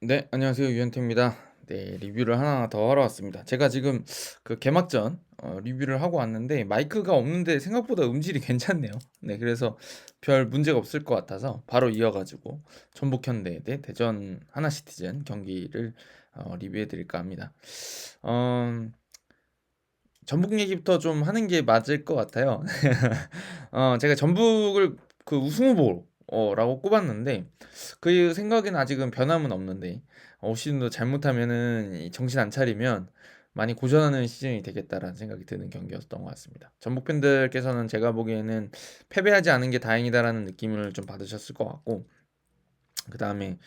네, 안녕하세요. 유현태입니다. 네, 리뷰를 하나 더 하러 왔습니다. 제가 지금 그 개막전 리뷰를 하고 왔는데 마이크가 없는데 생각보다 음질이 괜찮네요. 네, 그래서 별 문제가 없을 것 같아서 바로 이어가지고 전북현대 대 대전 하나시티즌 경기를 리뷰해 드릴까 합니다. 어, 전북 얘기부터 좀 하는 게 맞을 것 같아요. 제가 전북을 그 우승 후보라고 꼽았는데 그 생각에는 아직은 변함은 없는데 올 시즌도 잘못하면은 정신 안 차리면 많이 고전하는 시즌이 되겠다라는 생각이 드는 경기였던 것 같습니다. 전북 팬들께서는 제가 보기에는 패배하지 않은 게 다행이다라는 느낌을 좀 받으셨을 것 같고 그 다음에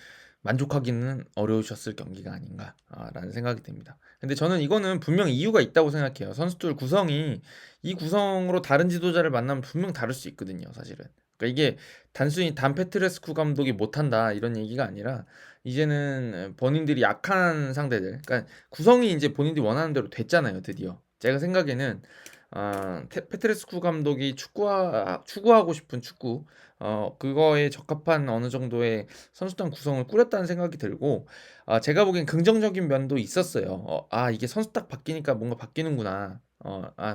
만족하기는 어려우셨을 경기가 아닌가라는 생각이 듭니다. 근데 저는 이거는 분명 이유가 있다고 생각해요. 선수들 구성이 이 구성으로 다른 지도자를 만나면 분명 다를 수 있거든요, 사실은. 그러니까 이게 단순히 단 페트레스쿠 감독이 못한다 이런 얘기가 아니라 이제는 본인들이 약한 상대들, 그러니까 구성이 이제 본인들이 원하는 대로 됐잖아요, 드디어. 제가 생각에는 페트레스쿠 감독이 추구하고 싶은 축구 그거에 적합한 어느 정도의 선수단 구성을 꾸렸다는 생각이 들고 제가 보기엔 긍정적인 면도 있었어요. 이게 선수 딱 바뀌니까 뭔가 바뀌는구나.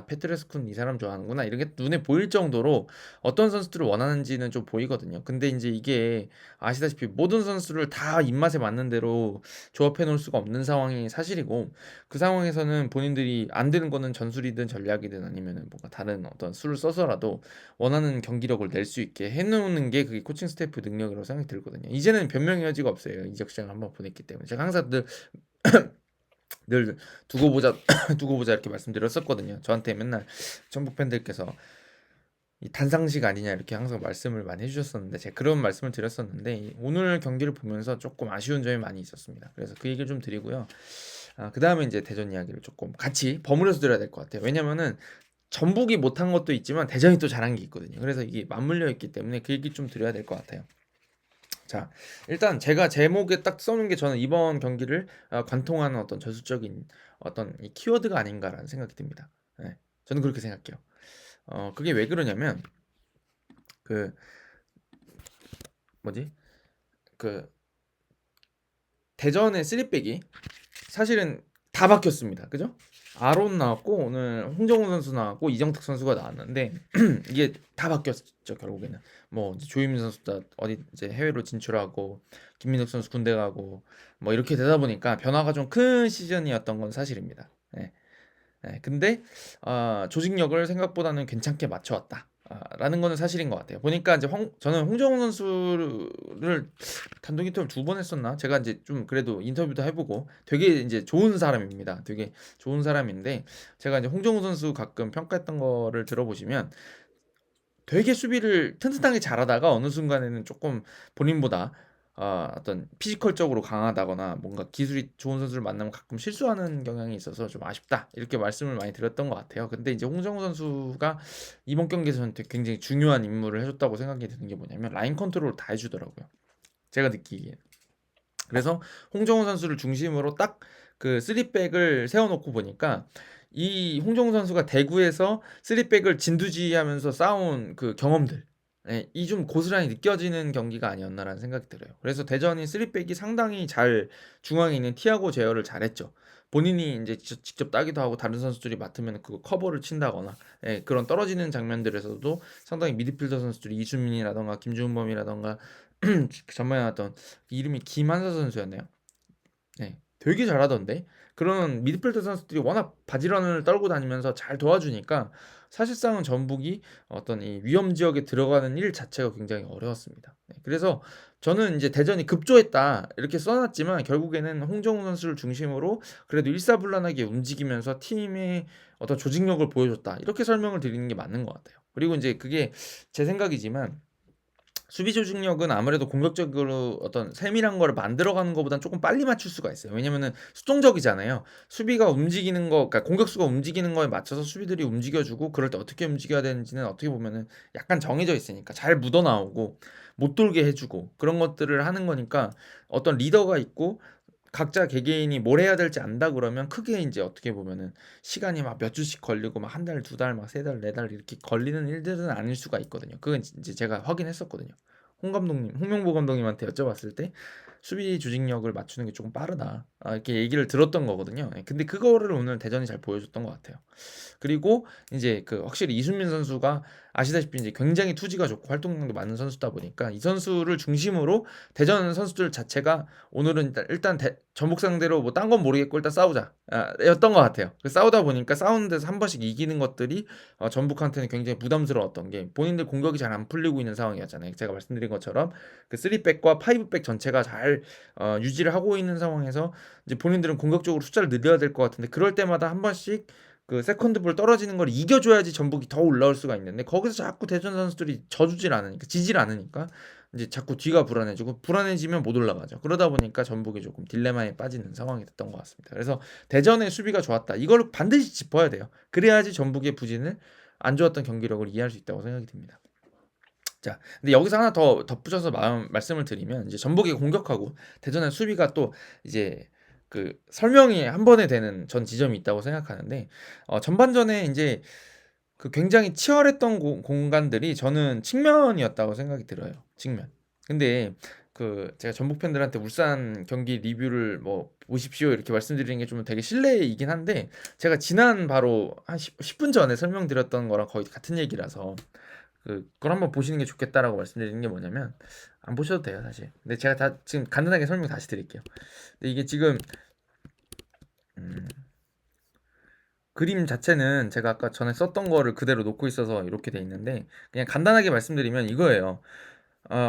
페트레스쿠는 이 사람 좋아하는구나. 이런 게 눈에 보일 정도로 어떤 선수들을 원하는지는 좀 보이거든요. 근데 이제 이게 아시다시피 모든 선수를 다 입맛에 맞는 대로 조합해 놓을 수가 없는 상황이 사실이고 그 상황에서는 본인들이 안 되는 거는 전술이든 전략이든 아니면은 뭔가 다른 어떤 수를 써서라도 원하는 경기력을 낼 수 있게 해놓는 게 그게 코칭 스태프 능력이라고 생각이 들거든요. 이제는 변명의 여지가 없어요. 이적 시장을 한번 보냈기 때문에 제가 항상 늘 두고 보자 두고 보자 이렇게 말씀드렸었거든요. 저한테 맨날 전북 팬들께서 이 단상식 아니냐 이렇게 항상 말씀을 많이 해주셨었는데 제가 그런 말씀을 드렸었는데 오늘 경기를 보면서 조금 아쉬운 점이 많이 있었습니다. 그래서 그 얘기를 좀 드리고요. 그 다음에 이제 대전 이야기를 조금 같이 버무려서 드려야 될 것 같아요. 왜냐면은 전북이 못한 것도 있지만 대전이 또 잘한 게 있거든요. 그래서 이게 맞물려 있기 때문에 그 얘기 좀 드려야 될 것 같아요. 자, 일단 제가 제목에 딱 써놓은 게 저는 이번 경기를 관통하는 어떤 전술적인 어떤 이 키워드가 아닌가라는 생각이 듭니다. 네, 저는 그렇게 생각해요. 그게 왜 그러냐면 그 뭐지? 그 대전의 쓰리백이 사실은 다 바뀌었습니다. 그죠? 아론 나왔고 오늘 홍정우 선수 나왔고 이정택 선수가 나왔는데 이게 다 바뀌었죠 결국에는. 뭐 이제 조유민 선수도 어디 이제 해외로 진출하고 김민욱 선수 군대 가고 뭐 이렇게 되다 보니까 변화가 좀 큰 시즌이었던 건 사실입니다. 예. 예, 근데 조직력을 생각보다는 괜찮게 맞춰왔다. 라는 거는 사실인 것 같아요. 보니까 이제 저는 홍정훈 선수를 단독 인터뷰 두 번 했었나? 제가 이제 좀 그래도 인터뷰도 해보고 되게 이제 좋은 사람입니다. 되게 좋은 사람인데 제가 이제 홍정훈 선수 가끔 평가했던 거를 들어보시면 되게 수비를 튼튼하게 잘하다가 어느 순간에는 조금 본인보다 어떤 피지컬적으로 강하다거나 뭔가 기술이 좋은 선수를 만나면 가끔 실수하는 경향이 있어서 좀 아쉽다 이렇게 말씀을 많이 드렸던 것 같아요. 근데 이제 홍정우 선수가 이번 경기에서 저한테 굉장히 중요한 임무를 해줬다고 생각이 드는 게 뭐냐면 라인 컨트롤을 다 해주더라고요. 제가 느끼기에. 그래서 홍정우 선수를 중심으로 딱 그 쓰리백을 세워놓고 보니까 이 홍정우 선수가 대구에서 쓰리백을 진두지휘하면서 쌓아온 그 경험들 이 좀 고스란히 느껴지는 경기가 아니었나라는 생각이 들어요. 그래서 대전이 쓰리백이 상당히 잘 중앙에 있는 티아고 제어를 잘했죠. 본인이 이제 직접 따기도 하고 다른 선수들이 맡으면 그거 커버를 친다거나 그런 떨어지는 장면들에서도 상당히 미드필더 선수들이 이수민이라던가 김주훈범이라던가 전반에 나왔던 이름이 김한서 선수였나요? 네, 되게 잘하던데 그런 미드필더 선수들이 워낙 바지런을 떨고 다니면서 잘 도와주니까 사실상은 전북이 어떤 이 위험 지역에 들어가는 일 자체가 굉장히 어려웠습니다. 네, 그래서 저는 이제 대전이 급조했다 이렇게 써놨지만 결국에는 홍정우 선수를 중심으로 그래도 일사불란하게 움직이면서 팀의 어떤 조직력을 보여줬다 이렇게 설명을 드리는 게 맞는 것 같아요. 그리고 이제 그게 제 생각이지만 수비 조직력은 아무래도 공격적으로 어떤 세밀한 거를 만들어가는 것보다는 조금 빨리 맞출 수가 있어요. 왜냐면은 수동적이잖아요. 수비가 움직이는 거, 그러니까 공격수가 움직이는 거에 맞춰서 수비들이 움직여주고 그럴 때 어떻게 움직여야 되는지는 어떻게 보면은 약간 정해져 있으니까 잘 묻어 나오고 못 돌게 해주고 그런 것들을 하는 거니까 어떤 리더가 있고 각자 개개인이 뭘 해야 될지 안다 그러면 크게 이제 어떻게 보면은 시간이 막 몇 주씩 걸리고 막 한 달, 두 달, 막 세 달, 네 달 이렇게 걸리는 일들은 아닐 수가 있거든요. 그건 이제 제가 확인했었거든요. 홍 감독님, 홍명보 감독님한테 여쭤봤을 때 수비 조직력을 맞추는 게 조금 빠르다. 이렇게 얘기를 들었던 거거든요. 예, 근데 그거를 오늘 대전이 잘 보여줬던 것 같아요. 그리고 이제 그 확실히 이순민 선수가 아시다시피 이제 굉장히 투지가 좋고 활동량도 많은 선수다 보니까 이 선수를 중심으로 대전 선수들 자체가 오늘은 일단 전북 상대로 뭐 딴 건 모르겠고 일단 싸우자 였던 것 같아요. 싸우다 보니까 싸우는 데서 한 번씩 이기는 것들이 전북한테는 굉장히 부담스러웠던 게 본인들 공격이 잘 안 풀리고 있는 상황이었잖아요. 제가 말씀드린 것처럼 그 3백과 5백 전체가 잘 유지를 하고 있는 상황에서 이제 본인들은 공격적으로 숫자를 늘려야 될 것 같은데 그럴 때마다 한 번씩 그 세컨드 볼 떨어지는 걸 이겨줘야지 전북이 더 올라올 수가 있는데 거기서 자꾸 대전 선수들이 져주질 않으니까 지질 않으니까 이제 자꾸 뒤가 불안해지고 불안해지면 못 올라가죠. 그러다 보니까 전북이 조금 딜레마에 빠지는 상황이 됐던 것 같습니다. 그래서 대전의 수비가 좋았다. 이걸 반드시 짚어야 돼요. 그래야지 전북의 부진을 안 좋았던 경기력을 이해할 수 있다고 생각이 듭니다. 자, 근데 여기서 하나 더 덧붙여서 말씀을 드리면 이제 전북이 공격하고 대전의 수비가 또 이제 그 설명이 한 번에 되는 전 지점이 있다고 생각하는데 전반전에 이제 그 굉장히 치열했던 공간들이 저는 측면이었다고 생각이 들어요. 측면. 근데 그 제가 전북 팬들한테 울산 경기 리뷰를 뭐 보십시오 이렇게 말씀드리는 게 좀 되게 실례이긴 한데 제가 지난 바로 한 10분 전에 설명드렸던 거랑 거의 같은 얘기라서 그걸 한번 보시는 게 좋겠다라고 말씀드리는 게 뭐냐면 안 보셔도 돼요 사실. 근데 제가 다 지금 간단하게 설명 다시 드릴게요. 근데 이게 지금 그림 자체는 제가 아까 전에 썼던 거를 그대로 놓고 있어서 이렇게 돼 있는데 그냥 간단하게 말씀드리면 이거예요.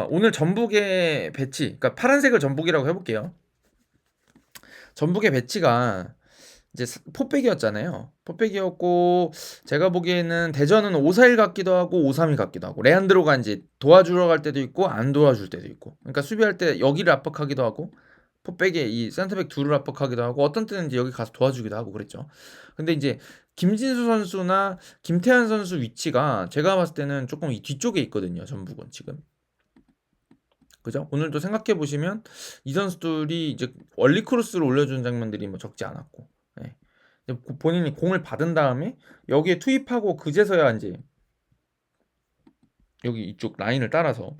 오늘 전북의 배치, 그러니까 파란색을 전북이라고 해볼게요. 전북의 배치가 이제 포백이었잖아요. 포백이었고 제가 보기에는 대전은 5-4-1 같기도 하고 5-3-2 같기도 하고 레안드로가 이제 도와주러 갈 때도 있고 안 도와줄 때도 있고 그러니까 수비할 때 여기를 압박하기도 하고 포백에 이 센터백 둘을 압박하기도 하고 어떤 때는 이제 여기 가서 도와주기도 하고 그랬죠. 근데 이제 김진수 선수나 김태환 선수 위치가 제가 봤을 때는 조금 이 뒤쪽에 있거든요. 전북은 지금. 그죠? 오늘도 생각해 보시면 이 선수들이 이제 원리 크로스를 올려주는 장면들이 뭐 적지 않았고, 예. 본인이 공을 받은 다음에 여기에 투입하고 그제서야 이제 여기 이쪽 라인을 따라서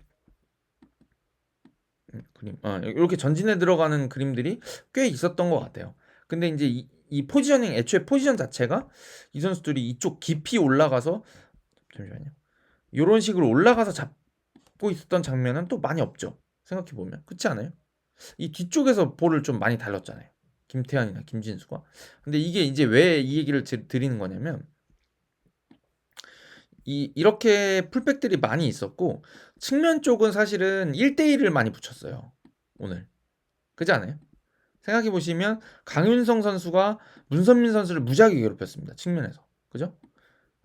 그림, 이렇게 전진해 들어가는 그림들이 꽤 있었던 것 같아요. 근데 이제 이 포지셔닝, 애초에 포지션 자체가 이 선수들이 이쪽 깊이 올라가서 잠시만요. 이런 식으로 올라가서 잡고 있었던 장면은 또 많이 없죠. 생각해 보면 그렇지 않아요? 이 뒤쪽에서 볼을 좀 많이 달렸잖아요. 김태환이나 김진수가. 근데 이게 이제 왜 이 얘기를 드리는 거냐면 이렇게 풀백들이 많이 있었고 측면 쪽은 사실은 1대1을 많이 붙였어요. 오늘. 그렇지 않아요? 생각해 보시면 강윤성 선수가 문선민 선수를 무지하게 괴롭혔습니다. 측면에서. 그죠?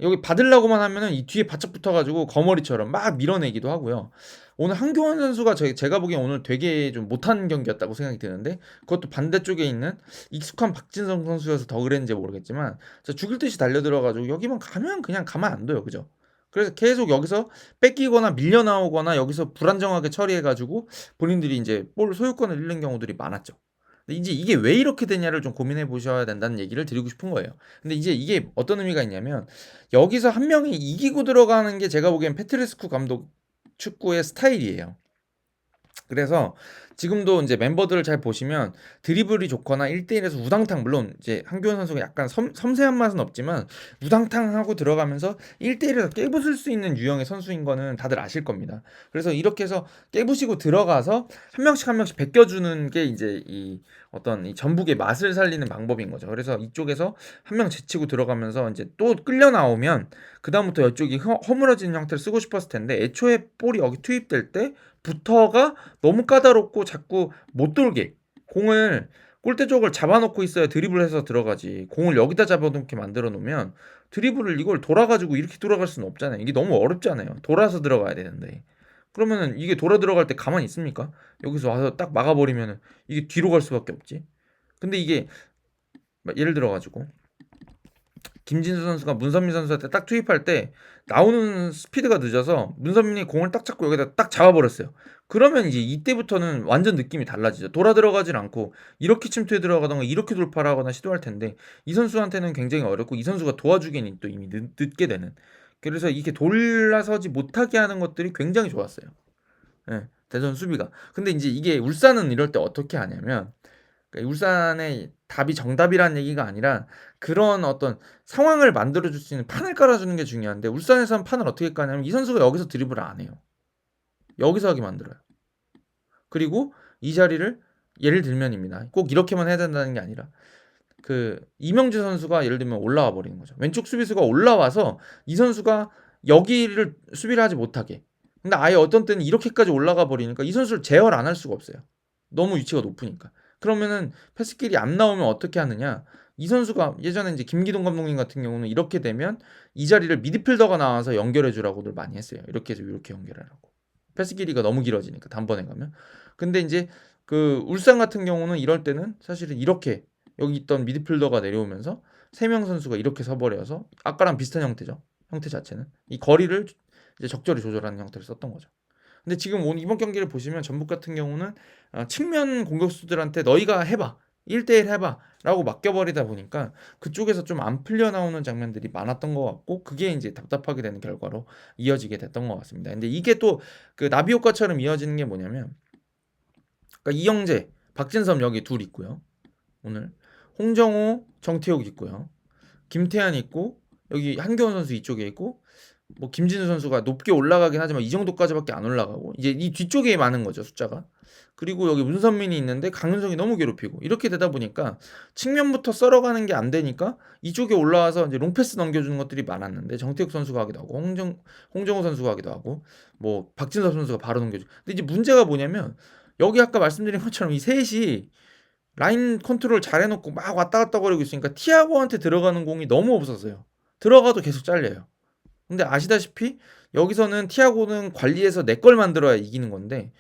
여기 받으려고만 하면은 이 뒤에 바짝 붙어가지고 거머리처럼 막 밀어내기도 하고요. 오늘 한교원 선수가 제가 보기엔 오늘 되게 좀 못한 경기였다고 생각이 드는데 그것도 반대쪽에 있는 익숙한 박진성 선수여서 더 그랬는지 모르겠지만 죽일 듯이 달려들어가지고 여기만 가면 그냥 가만 안 둬요. 그죠? 그래서 계속 여기서 뺏기거나 밀려 나오거나 여기서 불안정하게 처리해가지고 본인들이 이제 볼 소유권을 잃는 경우들이 많았죠. 근데 이제 이게 왜 이렇게 되냐를 좀 고민해 보셔야 된다는 얘기를 드리고 싶은 거예요. 근데 이제 이게 어떤 의미가 있냐면 여기서 한 명이 이기고 들어가는 게 제가 보기엔 페트레스쿠 감독 축구의 스타일이에요. 그래서 지금도 이제 멤버들을 잘 보시면 드리블이 좋거나 1대1에서 우당탕 물론 이제 한교원 선수가 약간 섬세한 맛은 없지만 우당탕 하고 들어가면서 1대1에서 깨부술 수 있는 유형의 선수인 거는 다들 아실 겁니다. 그래서 이렇게 해서 깨부시고 들어가서 한 명씩 베껴주는 게 이제 이 어떤 이 전북의 맛을 살리는 방법인 거죠. 그래서 이쪽에서 한 명 제치고 들어가면서 이제 또 끌려 나오면 그다음부터 이쪽이 허물어지는 형태를 쓰고 싶었을 텐데 애초에 볼이 여기 투입될 때 부터가 너무 까다롭고 자꾸 못 돌게 공을 골대 쪽을 잡아놓고 있어야 드리블해서 들어가지 공을 여기다 잡아놓게 만들어 놓으면 드리블을 이걸 돌아가지고 이렇게 돌아갈 수는 없잖아요. 이게 너무 어렵잖아요. 돌아서 들어가야 되는데 그러면은 이게 돌아 들어갈 때 가만히 있습니까? 여기서 와서 딱 막아버리면은 이게 뒤로 갈 수밖에 없지. 근데 이게 예를 들어 가지고 김진수 선수가 문선민 선수한테 딱 투입할 때 나오는 스피드가 늦어서 문선민이 공을 딱 잡고 여기다 딱 잡아버렸어요. 그러면 이제 이때부터는 완전 느낌이 달라지죠. 돌아 들어가질 않고 이렇게 침투해 들어가던가 이렇게 돌파를 하거나 시도할 텐데 이 선수한테는 굉장히 어렵고 이 선수가 도와주기는 또 이미 늦게 되는. 그래서 이게 돌아서지 못하게 하는 것들이 굉장히 좋았어요. 예. 대전 수비가. 근데 이제 이게 울산은 이럴 때 어떻게 하냐면 그러니까 울산의 답이 정답이라는 얘기가 아니라 그런 어떤 상황을 만들어 줄 수 있는 판을 깔아 주는 게 중요한데 울산에서는 판을 어떻게 까냐면 이 선수가 여기서 드리블을 안 해요. 여기서 하게 만들어요. 그리고 이 자리를 예를 들면입니다. 꼭 이렇게만 해야 된다는 게 아니라 그 이명주 선수가 예를 들면 올라와 버리는 거죠. 왼쪽 수비수가 올라와서 이 선수가 여기를 수비를 하지 못하게. 근데 아예 어떤 때는 이렇게까지 올라가 버리니까 이 선수를 제어를 안 할 수가 없어요. 너무 위치가 높으니까. 그러면은 패스길이 안 나오면 어떻게 하느냐? 이 선수가 예전에 이제 김기동 감독님 같은 경우는 이렇게 되면 이 자리를 미드필더가 나와서 연결해 주라고들 많이 했어요. 이렇게 해서 이렇게 연결하라고. 패스 길이가 너무 길어지니까 단번에 가면. 근데 이제 그 울산 같은 경우는 이럴 때는 사실은 이렇게 여기 있던 미드필더가 내려오면서 세 명 선수가 이렇게 서버려서 아까랑 비슷한 형태죠. 형태 자체는 이 거리를 이제 적절히 조절하는 형태를 썼던 거죠. 근데 지금 오늘 이번 경기를 보시면 전북 같은 경우는 측면 공격수들한테 너희가 해봐 1대1 해봐 라고 맡겨버리다 보니까 그쪽에서 좀 안 풀려 나오는 장면들이 많았던 것 같고 그게 이제 답답하게 되는 결과로 이어지게 됐던 것 같습니다. 근데 이게 또 그 나비 효과처럼 이어지는 게 뭐냐면 그러니까 이영재, 박진섭 여기 둘 있고요. 오늘 홍정호, 정태욱 있고요. 김태환 있고 여기 한교원 선수 이쪽에 있고 뭐 김진우 선수가 높게 올라가긴 하지만 이 정도까지밖에 안 올라가고 이제 이 뒤쪽에 많은 거죠 숫자가. 그리고 여기 문선민이 있는데 강윤성이 너무 괴롭히고 이렇게 되다 보니까 측면부터 썰어가는 게 안 되니까 이쪽에 올라와서 이제 롱패스 넘겨주는 것들이 많았는데 정태욱 선수가 하기도 하고 홍정호 선수가 하기도 하고 뭐 박진섭 선수가 바로 넘겨주고 근데 이제 문제가 뭐냐면 여기 아까 말씀드린 것처럼 이 셋이 라인 컨트롤 잘 해놓고 막 왔다 갔다 거리고 있으니까 티아고한테 들어가는 공이 너무 없었어요. 들어가도 계속 잘려요. 근데 아시다시피 여기서는 티아고는 관리해서 내 걸 만들어야 이기는 건데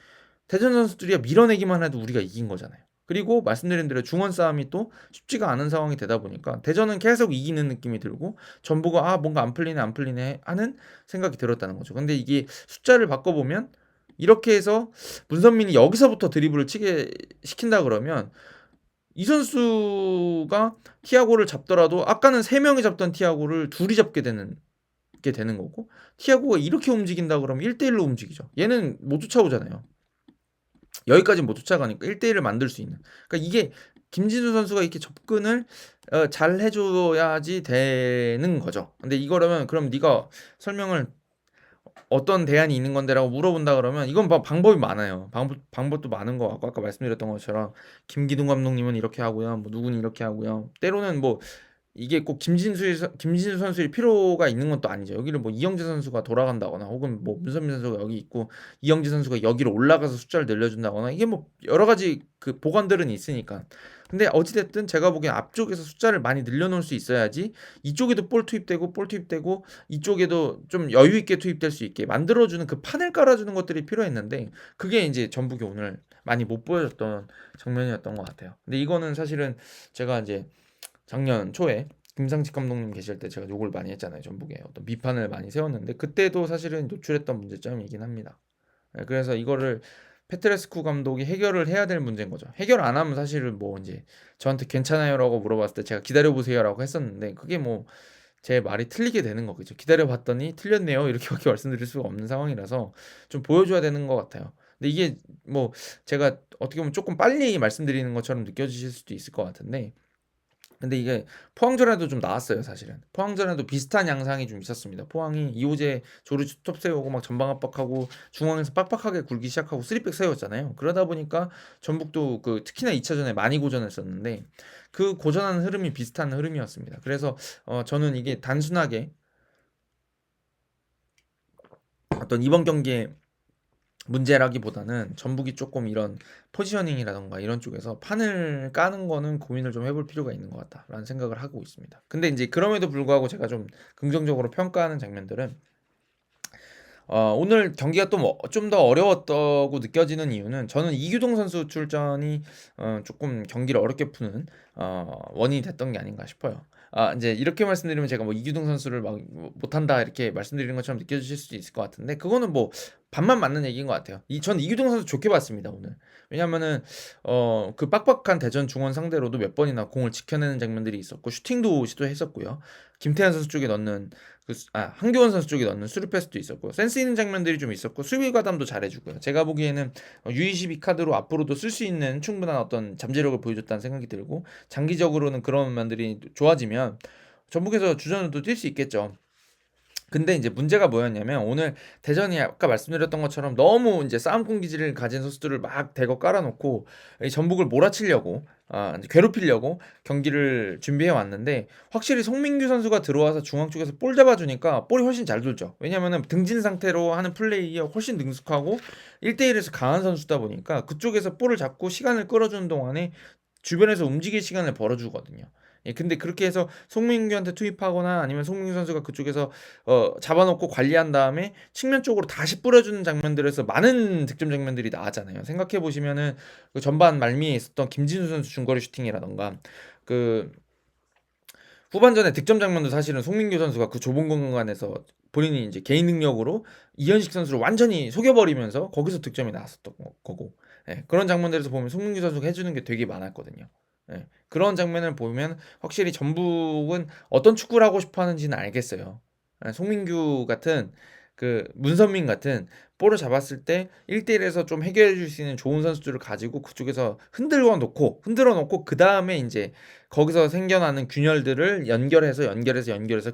대전 선수들이 밀어내기만 해도 우리가 이긴 거잖아요. 그리고 말씀드린 대로 중원 싸움이 또 쉽지가 않은 상황이 되다 보니까 대전은 계속 이기는 느낌이 들고 전부가 뭔가 안 풀리네 하는 생각이 들었다는 거죠. 근데 이게 숫자를 바꿔보면 이렇게 해서 문선민이 여기서부터 드리블을 치게 시킨다 그러면 이 선수가 티아고를 잡더라도 아까는 3명이 잡던 티아고를 둘이 잡게 되는 거고 티아고가 이렇게 움직인다 그러면 1대1로 움직이죠. 얘는 못 쫓아오잖아요. 여기까지 못 쫓아가니까 1대1을 만들 수 있는. 그러니까 이게 김진수 선수가 이렇게 접근을 잘 해줘야지 되는 거죠. 근데 이거라면 그럼 네가 설명을 어떤 대안이 있는 건데라고 물어본다 그러면 이건 방법이 많아요. 방법도 많은 것 같고 아까 말씀드렸던 것처럼 김기동 감독님은 이렇게 하고요. 뭐 누구는 이렇게 하고요. 때로는 뭐 이게 꼭 김진수 선수의 필요가 있는 것도 아니죠. 여기를 뭐 이영재 선수가 돌아간다거나 혹은 뭐 문선민 선수가 여기 있고 이영재 선수가 여기로 올라가서 숫자를 늘려준다거나 이게 뭐 여러 가지 그 보관들은 있으니까. 근데 어찌됐든 제가 보기엔 앞쪽에서 숫자를 많이 늘려놓을 수 있어야지 이쪽에도 볼 투입되고 이쪽에도 좀 여유 있게 투입될 수 있게 만들어주는 그 판을 깔아주는 것들이 필요했는데 그게 이제 전북이 오늘 많이 못 보여줬던 장면이었던 것 같아요. 근데 이거는 사실은 제가 이제 작년 초에 김상식 감독님 계실 때 제가 욕을 많이 했잖아요. 전북에 어떤 비판을 많이 세웠는데 그때도 사실은 노출했던 문제점이긴 합니다. 그래서 이거를 페트레스쿠 감독이 해결을 해야 될 문제인 거죠. 해결 안 하면 사실은 뭐 이제 저한테 괜찮아요라고 물어봤을 때 제가 기다려보세요라고 했었는데 그게 뭐 제 말이 틀리게 되는 거겠죠. 기다려봤더니 틀렸네요. 이렇게밖에 말씀드릴 수가 없는 상황이라서 좀 보여줘야 되는 것 같아요. 근데 이게 뭐 제가 어떻게 보면 조금 빨리 말씀드리는 것처럼 느껴지실 수도 있을 것 같은데 근데 이게 포항전에도 좀 나왔어요 사실은. 포항전에도 비슷한 양상이 좀 있었습니다. 포항이 이호재 조르주 톱 세우고 막 전방 압박하고 중앙에서 빡빡하게 굴기 시작하고 3백 세웠잖아요. 그러다 보니까 전북도 그 특히나 2차전에 많이 고전했었는데 그 고전하는 흐름이 비슷한 흐름이었습니다. 그래서 저는 이게 단순하게 어떤 이번 경기에 문제라기보다는 전북이 조금 이런 포지셔닝이라던가 이런 쪽에서 판을 까는 거는 고민을 좀 해볼 필요가 있는 것 같다라는 생각을 하고 있습니다. 근데 이제 그럼에도 불구하고 제가 좀 긍정적으로 평가하는 장면들은 오늘 경기가 또 좀 더 어려웠다고 느껴지는 이유는 저는 이규동 선수 출전이 조금 경기를 어렵게 푸는 원인이 됐던 게 아닌가 싶어요. 이제 이렇게 말씀드리면 제가 뭐 이규동 선수를 막 못한다 이렇게 말씀드리는 것처럼 느껴지실 수도 있을 것 같은데 그거는 뭐 반만 맞는 얘기인 것 같아요. 전 이규동 선수 좋게 봤습니다 오늘. 왜냐면은 그 빡빡한 대전 중원 상대로도 몇 번이나 공을 지켜내는 장면들이 있었고 슈팅도 시도했었고요. 김태환 선수 쪽에 넣는 한교원 선수 쪽에 넣는 스루 패스도 있었고 센스 있는 장면들이 좀 있었고 수비 과담도 잘해주고요. 제가 보기에는 U22 카드로 앞으로도 쓸 수 있는 충분한 어떤 잠재력을 보여줬다는 생각이 들고 장기적으로는 그런 면들이 좋아지면 전북에서 주전으로도 뛸 수 있겠죠. 근데 이제 문제가 뭐였냐면 오늘 대전이 아까 말씀드렸던 것처럼 너무 이제 싸움꾼 기질을 가진 선수들을 막 대거 깔아놓고 이 전북을 몰아치려고 이제 괴롭히려고 경기를 준비해 왔는데 확실히 송민규 선수가 들어와서 중앙 쪽에서 볼 잡아주니까 볼이 훨씬 잘 돌죠. 왜냐면은 등진 상태로 하는 플레이에 훨씬 능숙하고 1대1에서 강한 선수다 보니까 그쪽에서 볼을 잡고 시간을 끌어주는 동안에 주변에서 움직일 시간을 벌어주거든요. 예, 근데 그렇게 해서 송민규한테 투입하거나 아니면 송민규 선수가 그쪽에서 잡아놓고 관리한 다음에 측면 쪽으로 다시 뿌려주는 장면들에서 많은 득점 장면들이 나왔잖아요. 생각해 보시면은 그 전반 말미에 있었던 김진수 선수 중거리 슈팅이라던가 그 후반전에 득점 장면도 사실은 송민규 선수가 그 좁은 공간에서 본인이 이제 개인 능력으로 이현식 선수를 완전히 속여버리면서 거기서 득점이 나왔었던 거고 예, 그런 장면들에서 보면 송민규 선수가 해주는 게 되게 많았거든요. 예, 그런 장면을 보면 확실히 전북은 어떤 축구를 하고 싶어 하는지는 알겠어요. 예, 송민규 같은 문선민 같은 볼을 잡았을 때 1대1에서 좀 해결해 줄 수 있는 좋은 선수들을 가지고 그쪽에서 흔들어 놓고 그 다음에 이제 거기서 생겨나는 균열들을 연결해서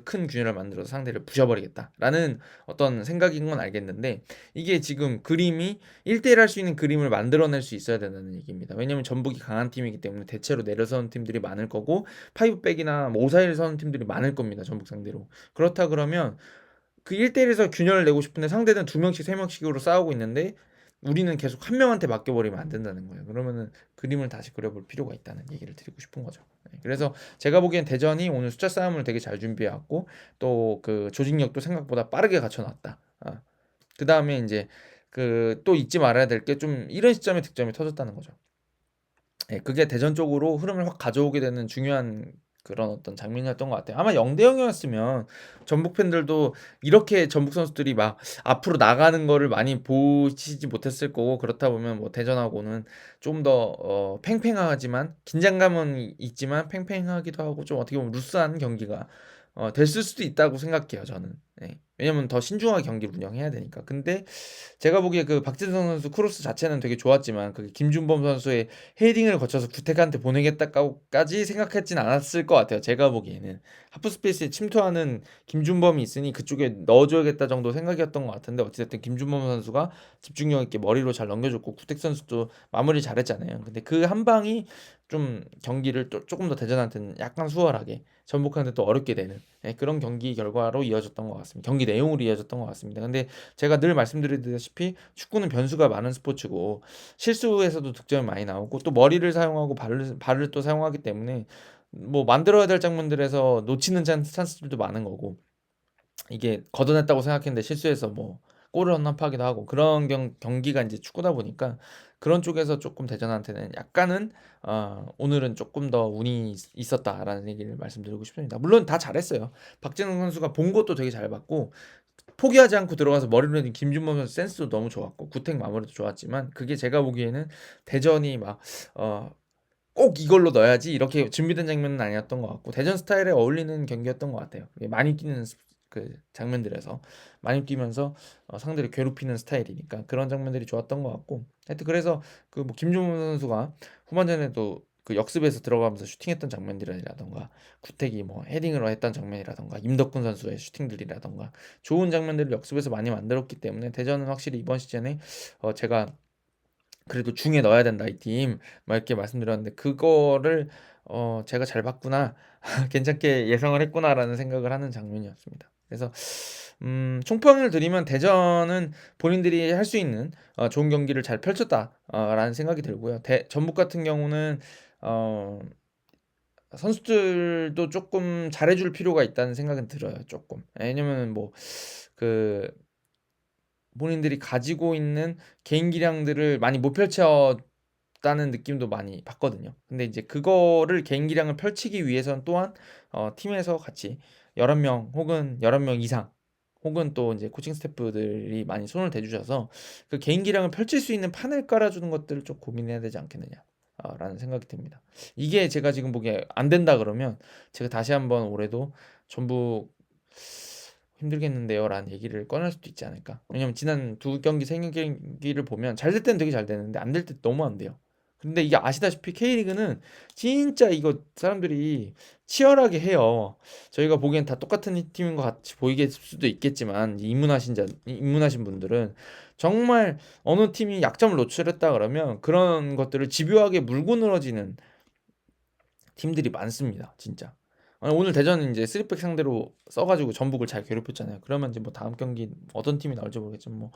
큰 균열을 만들어서 상대를 부셔버리겠다라는 어떤 생각인 건 알겠는데 이게 지금 그림이 1대1 할 수 있는 그림을 만들어낼 수 있어야 된다는 얘기입니다. 왜냐면 전북이 강한 팀이기 때문에 대체로 내려서는 팀들이 많을 거고 파이브백이나 5-4-1 서는 팀들이 많을 겁니다. 전북 상대로. 그렇다 그러면 그 1대1에서 균열을 내고 싶은데 상대는 2명씩 3명씩으로 싸우고 있는데 우리는 계속 한 명한테 맡겨버리면 안 된다는 거예요. 그러면은 그림을 다시 그려볼 필요가 있다는 얘기를 드리고 싶은 거죠. 네, 그래서 제가 보기엔 대전이 오늘 숫자 싸움을 되게 잘 준비해왔고 또 그 조직력도 생각보다 빠르게 갖춰놨다. 그 다음에 이제 그 또 잊지 말아야 될 게 좀 이런 시점에 득점이 터졌다는 거죠. 예, 그게 대전 쪽으로 흐름을 확 가져오게 되는 중요한 그런 어떤 장면이었던 것 같아요. 아마 0대 0이었으면 전북 팬들도 이렇게 전북 선수들이 막 앞으로 나가는 거를 많이 보시지 못했을 거고 그렇다 보면 뭐 대전하고는 좀 더 팽팽하지만 긴장감은 있지만 팽팽하기도 하고 좀 어떻게 보면 루스한 경기가 됐을 수도 있다고 생각해요. 저는. 예. 왜냐면 더 신중하게 경기를 운영해야 되니까. 근데 제가 보기에 그 박진성 선수 크로스 자체는 되게 좋았지만 그 김준범 선수의 헤딩을 거쳐서 구택한테 보내겠다까지 생각했진 않았을 것 같아요. 제가 보기에는 하프 스페이스에 침투하는 김준범이 있으니 그쪽에 넣어줘야겠다 정도 생각이었던 것 같은데 어찌됐든 김준범 선수가 집중력 있게 머리로 잘 넘겨줬고 구택 선수도 마무리 잘했잖아요. 근데 그 한 방이 좀 경기를 또 조금 더 대전한테는 약간 수월하게 전북한테 또 어렵게 되는 그런 경기 결과로 이어졌던 것 같습니다. 경기 내용으로 이어졌던 것 같습니다. 근데 제가 늘 말씀드리다시피 축구는 변수가 많은 스포츠고 실수에서도 득점이 많이 나오고 또 머리를 사용하고 발을 또 사용하기 때문에 뭐 만들어야 될 장면들에서 놓치는 찬스들도 많은 거고 이게 걷어냈다고 생각했는데 실수해서 뭐 골을 헌납하기도 하고 그런 경기가 이제 축구다 보니까 그런 쪽에서 조금 대전한테는 약간은 오늘은 조금 더 운이 있었다라는 얘기를 말씀드리고 싶습니다. 물론 다 잘했어요. 박진영 선수가 본 것도 되게 잘 봤고 포기하지 않고 들어가서 머리로 내린 김준범 선수 센스도 너무 좋았고 구택 마무리도 좋았지만 그게 제가 보기에는 대전이 막 꼭 이걸로 넣어야지 이렇게 준비된 장면은 아니었던 것 같고 대전 스타일에 어울리는 경기였던 것 같아요. 많이 뛰는 그 장면들에서 많이 뛰면서 상대를 괴롭히는 스타일이니까 그런 장면들이 좋았던 것 같고 하여튼 그래서 그 뭐 김종문 선수가 후반전에도 그 역습에서 들어가면서 슈팅했던 장면들이라던가 구택이 뭐 헤딩으로 했던 장면이라던가 임덕훈 선수의 슈팅들이라던가 좋은 장면들을 역습에서 많이 만들었기 때문에 대전은 확실히 이번 시즌에 제가 그래도 중에 넣어야 된다 이 팀 막 이렇게 말씀드렸는데 그거를 제가 잘 봤구나 괜찮게 예상을 했구나라는 생각을 하는 장면이었습니다. 그래서 총평을 드리면 대전은 본인들이 할 수 있는 좋은 경기를 잘 펼쳤다라는 생각이 들고요. 전북 같은 경우는 어, 선수들도 조금 잘해줄 필요가 있다는 생각은 들어요. 조금 왜냐면 뭐그 본인들이 가지고 있는 개인 기량들을 많이 못 펼쳤다는 느낌도 많이 받거든요. 근데 이제 그거를 개인 기량을 펼치기 위해서는 또한 팀에서 같이 11명 혹은 11명 이상 혹은 또 이제 코칭 스태프들이 많이 손을 대주셔서 그 개인 기량을 펼칠 수 있는 판을 깔아주는 것들을 좀 고민해야 되지 않겠느냐. 라는 생각이 듭니다. 이게 제가 지금 보기에 안 된다 그러면 제가 다시 한번 올해도 전부 힘들겠는데요라는 얘기를 꺼낼 수도 있지 않을까. 왜냐면 지난 두 경기 세 경기를 보면 잘 될 때는 되게 잘 되는데 안 될 때 너무 안 돼요. 근데 이게 아시다시피 K리그는 진짜 이거 사람들이 치열하게 해요. 저희가 보기엔 다 똑같은 팀인 것 같이 보이게 수도 있겠지만 입문하신 분들은 정말 어느 팀이 약점을 노출했다 그러면 그런 것들을 집요하게 물고 늘어지는 팀들이 많습니다. 진짜. 아니, 오늘 대전은 이제 3백 상대로 써가지고 전북을 잘 괴롭혔잖아요. 그러면 이제 뭐 다음 경기 어떤 팀이 나올지 모르겠지만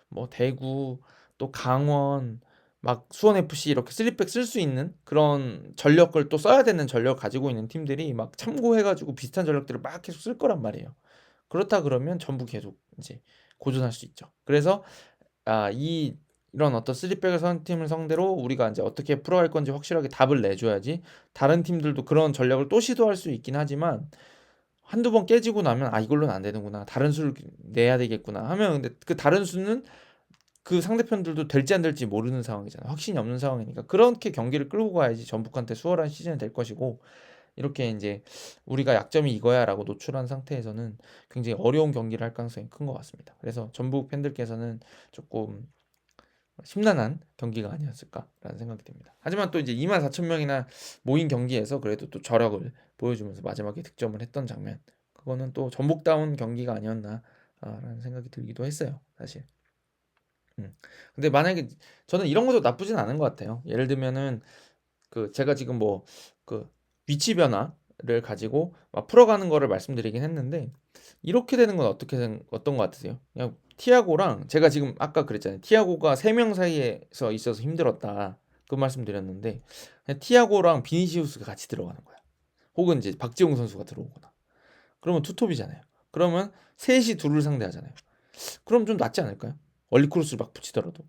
뭐 대구 또 강원 막 수원 FC 이렇게 3백 쓸 수 있는 그런 전력을 또 써야 되는 전력을 가지고 있는 팀들이 막 참고해가지고 비슷한 전력들을 막 계속 쓸 거란 말이에요. 그렇다 그러면 전부 계속 이제 고전할 수 있죠. 그래서 이런 어떤 3백을 선 팀을 상대로 우리가 이제 어떻게 풀어갈 건지 확실하게 답을 내줘야지 다른 팀들도 그런 전략을 또 시도할 수 있긴 하지만 한두 번 깨지고 나면 이걸로는 안 되는구나. 다른 수를 내야 되겠구나 하면 근데 그 다른 수는 그 상대편들도 될지 안 될지 모르는 상황이잖아. 확신이 없는 상황이니까 그렇게 경기를 끌고 가야지 전북한테 수월한 시즌이 될 것이고 이렇게 이제 우리가 약점이 이거야라고 노출한 상태에서는 굉장히 어려운 경기를 할 가능성이 큰 것 같습니다. 그래서 전북 팬들께서는 조금 심란한 경기가 아니었을까라는 생각이 듭니다. 하지만 또 이제 24,000명이나 모인 경기에서 그래도 또 저력을 보여주면서 마지막에 득점을 했던 장면, 그거는 또 전북다운 경기가 아니었나라는 생각이 들기도 했어요, 사실. 근데 만약에 저는 이런 것도 나쁘진 않은 것 같아요. 예를 들면은 그 제가 지금 뭐 그 위치 변화를 가지고 막 풀어가는 거를 말씀드리긴 했는데 이렇게 되는 건 어떤 것 같으세요? 그냥 티아고랑 제가 지금 아까 그랬잖아요. 티아고가 3명 사이에서 있어서 힘들었다. 그 말씀드렸는데 그냥 티아고랑 비니시우스가 같이 들어가는 거야. 혹은 이제 박지용 선수가 들어오거나. 그러면 투톱이잖아요. 그러면 셋이 둘을 상대하잖아요. 그럼 좀 낫지 않을까요? 얼리크로스를 막 붙이더라도.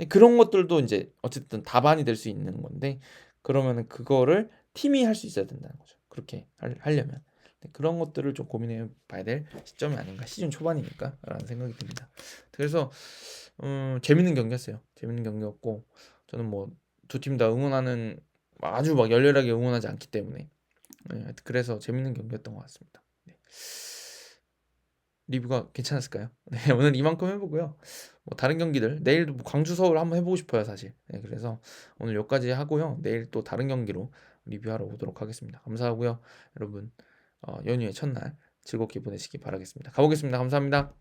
그런 것들도 이제 어쨌든 답안이 될 수 있는 건데 그러면은 그거를 팀이 할 수 있어야 된다는 거죠. 그렇게 하려면 그런 것들을 좀 고민해 봐야 될 시점이 아닌가. 시즌 초반이니까라는 생각이 듭니다. 그래서 재밌는 경기였어요. 재밌는 경기였고 저는 뭐 두 팀 다 응원하는 아주 막 열렬하게 응원하지 않기 때문에 그래서 재밌는 경기였던 것 같습니다. 네. 리뷰가 괜찮았을까요? 네, 오늘 이만큼 해보고요. 뭐 다른 경기들 내일도 뭐 광주 서울 한번 해보고 싶어요 사실. 네, 그래서 오늘 여기까지 하고요. 내일 또 다른 경기로 리뷰하러 오도록 하겠습니다. 감사하고요, 여러분. 연휴의 첫날 즐겁게 보내시기 바라겠습니다. 가보겠습니다. 감사합니다.